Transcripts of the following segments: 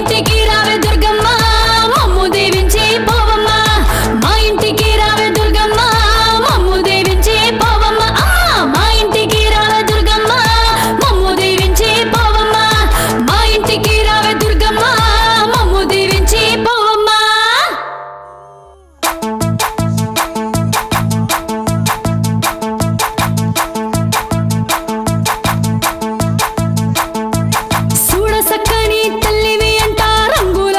ఇంటికి రావే దుర్గమ్మ మమ్ము దీవించి పోవమ్మ మా ఇంటికి రావే దుర్గమ్మ మమ్ము దీవించి పోవమ్మ మా ఇంటికి రావే దుర్గమ్మ మమ్ము దీవించి పోవమ్మ మా ఇంటికి రావే దుర్గమ్మ మమ్ము దీవించి పోవమ్మ సూడ సక్కని తల్లివి అంట రంగుల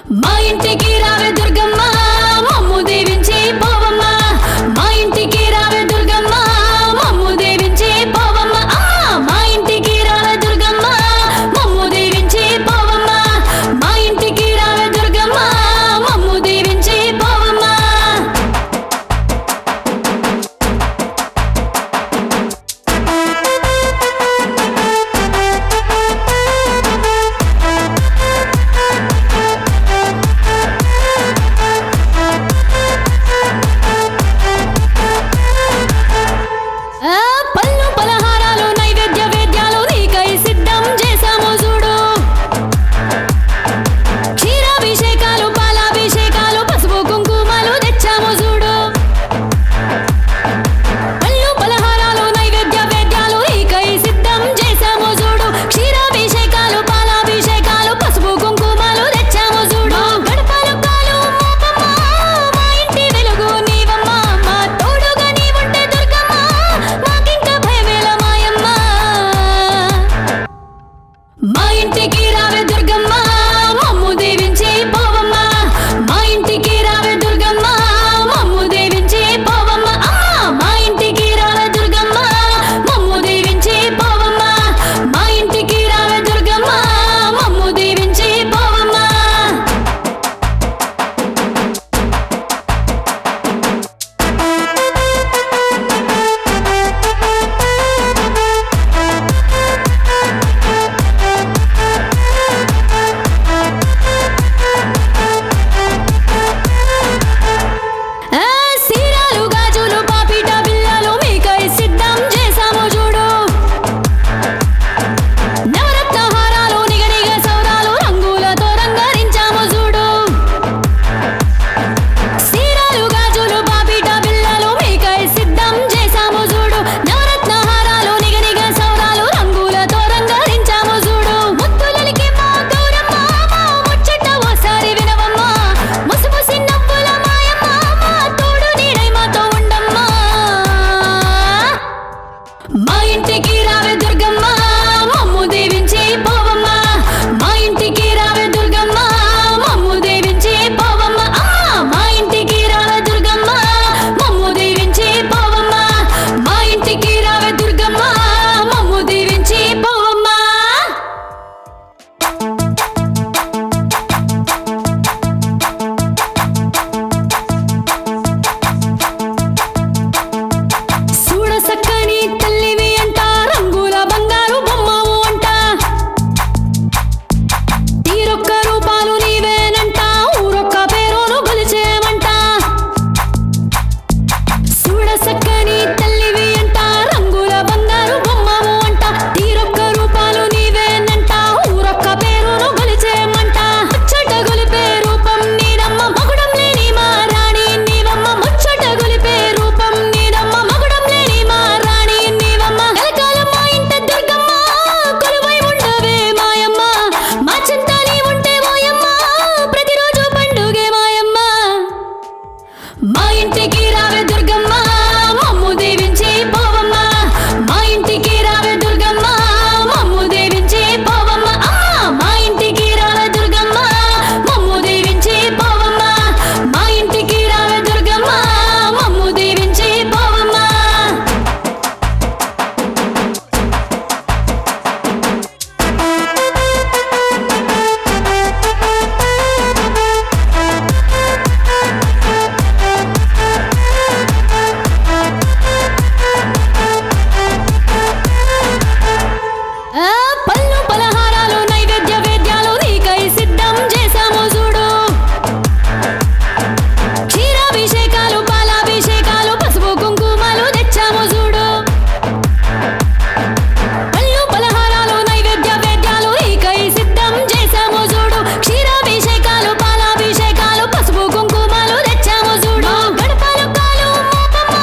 మా ఇంటికి రావే దుర్గమ్మ మమ్ము దీవించి పోవమ్మ మా ఇంటికి రావే దుర్గమ్మ మమ్ము దీవించి పోవమ్మ మా ఇంటికి రావే దుర్గమ్మ మమ్ము దీవించి పోవమ్మ మా ఇంటికి రావే దుర్గమ్మ మమ్ము దీవించి పోవమ్మ పళ్ళు పలహారాలు నైవేద్య వేద్యాలు నీకై సిద్ధం చేశాము చూడు క్షీరాభిషేకాలు పాలాభిషేకాలు పసుపు కుంకుమలు తెచ్చాము చూడు పళ్ళు పలహారాలు నైవేద్య వేద్యాలు నీకై సిద్ధం చేశాము చూడు క్షీరాభిషేకాలు పాలాభిషేకాలు పసుపు కుంకుమలు తెచ్చాము చూడు గడపలు కాలు మోపమ్మ మా ఇంటి వెలుగు నీవమ్మ మా తోడుగా నీవుంటే దుర్గమ్మ మాకింక భయమేల మాయమ్మ మా ఇంటికి రావే దుర్గమ్మ మమ్ము దీవించి పోవమ్మ మా ఇంటికి రావే దుర్గమ్మ మమ్ము దీవించి పోవమ్మ మా ఇంటికి రావే దుర్గమ్మ మమ్ము దీవించి పోవమ్మ మా ఇంటికి రావే దుర్గమ్మ మమ్ము దీవించి పోవమ్మ సీరాలు గాజులు పాపిట బిళ్ళలు మీకై సిద్ధం చేశాము చూడు నవరత్న హారాలు నిగనిగ సౌరాలు రంగులతో రంగరించాము చూడు సీరాలు గాజులు పాపిట బిళ్ళలు మీకై సిద్ధం చేశాము చూడు నవరత్న హారాలు నిగనిగ సౌరాలు రంగులతో రంగరించాము చూడు ముత్తులలికి మా గౌరమ్మ మా ముచ్చట ఓసారి వినవమ్మ ముసిముసి నవ్వుల మాయమ్మ మా తోడు నీడై మాతో ఉండమ్మా మా ఇంటికి రావే దుర్గమ్మ మమ్ము దీవించి పోవమ్మ మా ఇంటికి రావే దుర్గమ్మ మమ్ము దీవించి పోవమ్మ మా ఇంటికి రావే దుర్గమ్మ మమ్ము దీవించి పోవమ్మ మా ఇంటికి రావే దుర్గమ్మ మమ్ము దీవించి పోవమ్మ చూడ సక్కని తల్లివి అంట రంగుల బంగారు బొమ్మవు అంట తీరొక్క రూపాలు నీవేనంట ఊరొక్క పేరును గొలిచేమంట చూడ సక్కని తల్లివి అంట రంగుల బంగారు బొమ్మవు అంట తీరొక్క రూపాలు నీవేనంట ఊరొక్క పేరును గొలిచేమంట ముచ్చట గొలిపే రూపం నీదమ్మ మగుడం లేని మా రాణి నీవమ్మ ముచ్చట గొలిపే రూపం నీదమ్మ మగుడం లేని మా రాణి నీవమ్మ కలకాలం మా ఇంట దుర్గమ్మ కొలువై ఉండవే మాయమ్మ మా చింత నీ ఉంటే ఓయమ్మ ప్రతిరోజు పండుగే మాయమ్మ మా ఇంటికి రావే దుర్గమ్మ మమ్ము దీవించి పోవమ్మ మా ఇంటికి రావే దుర్గమ్మ మమ్ము దీవించి పోవమ్మ మా ఇంటికి రావే దుర్గమ్మ మమ్ము దీవించి పోవమ్మ మా ఇంటికి రావే దుర్గమ్మ మమ్ము దీవించి పోవమ్మ పళ్ళు పలహారాలు నైవేద్య వేద్యాలు నీకై సిద్ధం చేశాము చూడు క్షీరాభిషేకాలు పాలాభిషేకాలు పసుపు కుంకుమలు తెచ్చాము చూడు పళ్ళు పలహారాలు నైవేద్య వేద్యాలు నీకై సిద్ధం చేశాము చూడు క్షీరాభిషేకాలు పాలాభిషేకాలు పసుపు కుంకుమలు తెచ్చాము చూడు గడపలు కాలు మోపమ్మ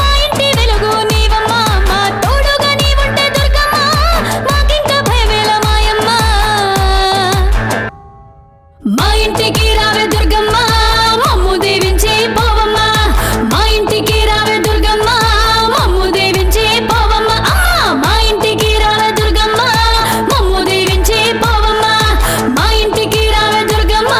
మా ఇంటి వెలుగు నీవమ్మ మా తోడుగా నీవుంటే దుర్గమ్మ మాకింక భయమేల మాయమ్మ మా ఇంటికి రావే దుర్గమ్మ మమ్ము దీవించి పోవమ్మ మా ఇంటికి రావే దుర్గమ్మ మమ్ము దీవించి పోవమ్మ మా ఇంటికి రావే దుర్గమ్మ మమ్ము దీవించి పోవమ్మ మా ఇంటికి రావే దుర్గమ్మ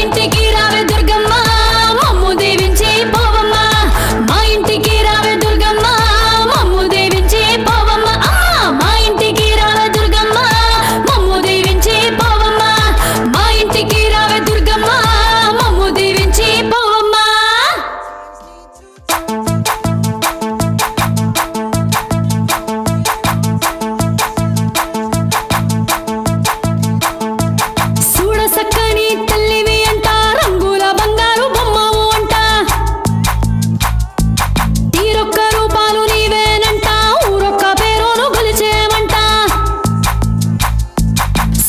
ఇంటికి రావే దుర్గమ్మ మమ్ము దీవించి పోవమ్మ మా ఇంటికి రావే దుర్గమ్మ మమ్ము దీవించి పోవమ్మ మా ఇంటికి రావే దుర్గమ్మ మమ్ము దీవించి పోవమ్మ మా ఇంటికి రావే దుర్గమ్మ మమ్ము దీవించి పోవమ్మ చూడ సక్కని తల్లివి అంట రంగుల బంగారు బొమ్మవు అంట తీరొక్క రూపాలు నీవేనంట ఊరొక్క పేరును గొలిచేమంట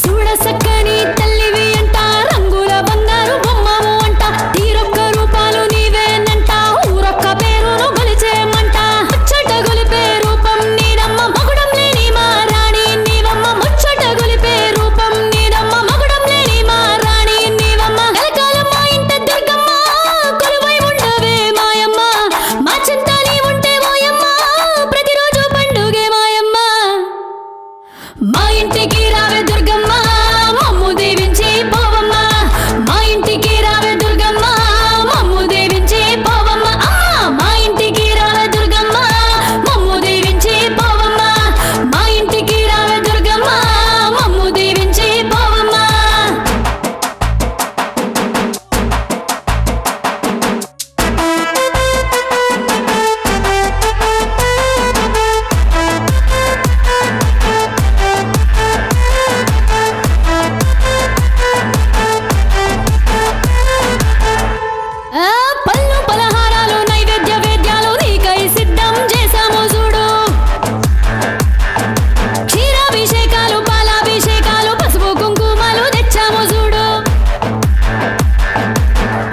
చూడ సక్కని తల్లివి అంట రంగుల బంగారు బొమ్మవు అంట తీరొక్క రూపాలు నీవేనంట ఊరొక్క పేరును గొలిచేమంట ముచ్చట గొలిపే రూపం నీదమ్మ మగుడం లేని మా రాణి నీవమ్మ ముచ్చట గొలిపే రూపం నీదమ్మ మగుడం లేని మా రాణి నీవమ్మ కలకాలం మా ఇంట దుర్గమ్మ కొలువై ఉండవే మాయమ్మ మా చింత నీ ఉంటే ఓయమ్మ ప్రతిరోజు పండుగే మాయమ్మ మా ఇంటికి రావే దుర్గమ్మ మమ్ము దీవించి పోవమ్మ మా ఇంటికి రావే దుర్గమ్మ మమ్ము దీవించి పోవమ్మ మా ఇంటికి రావే దుర్గమ్మ మమ్ము దీవించి పోవమ్మ మా ఇంటికి రావే దుర్గమ్మ మమ్ము దీవించి పోవమ్మ పళ్ళు పలహారాలు నైవేద్య వేద్యాలు నీకై సిద్ధం చేశాము చూడు క్షీరాభిషేకాలు పాలాభిషేకాలు పసుపు కుంకుమలు తెచ్చాము చూడు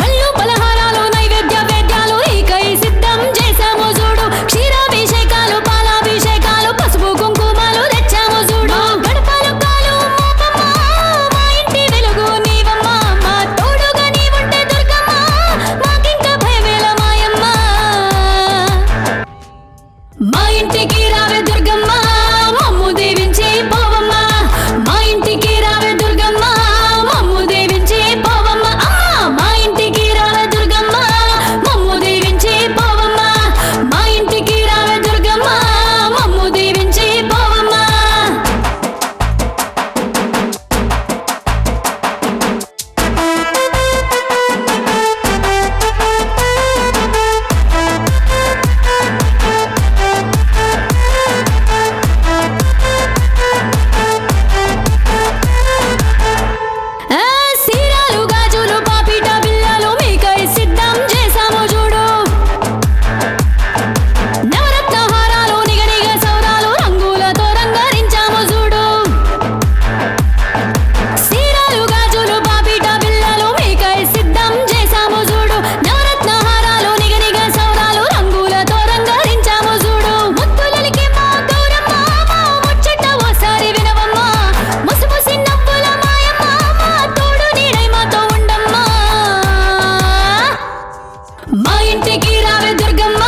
పళ్ళు పలహారాలు నైవేద్య వేద్యాలు నీకై సిద్ధం చేశాము చూడు క్షీరాభిషేకాలు పాలాభిషేకాలు పసుపు కుంకుమలు తెచ్చాము చూడు గడపలు కాలు మోపమ్మ మా ఇంటి వెలుగు నీవమ్మ మా తోడుగా నీవుంటే దుర్గమ్మ మాకింక భయమేల మాయమ్మ మా ఇంటికి రావే దుర్గమ్మ మమ్ము దీవించి పోవమ్మ మా ఇంటికి రావే దుర్గమ్మ మమ్ము దీవించి పోవమ్మ మా ఇంటికి రావే దుర్గమ్మ మమ్ము దీవించి పోవమ్మ మా ఇంటికి రావే దుర్గమ్మ మమ్ము దీవించి పోవమ్మ సీరాలు గాజులు పాపిట బిళ్ళలు మీకై సిద్ధం చేశాము చూడు నవరత్న హారాలు నిగనిగ సౌరాలు రంగులతో రంగరించాము చూడు సీరాలు గాజులు పాపిట బిళ్ళలు మీకై సిద్ధం చేశాము చూడు నవరత్న హారాలు నిగనిగ సౌరాలు రంగులతో రంగరించాము చూడు ముత్తులలికి మా గౌరమ్మ మా ముచ్చట ఓసారి వినవమ్మ ముసిముసి నవ్వుల మాయమ్మ మా తోడు నీడై మాతో ఉండమ్మా మా ఇంటికి రావే దుర్గమ్మ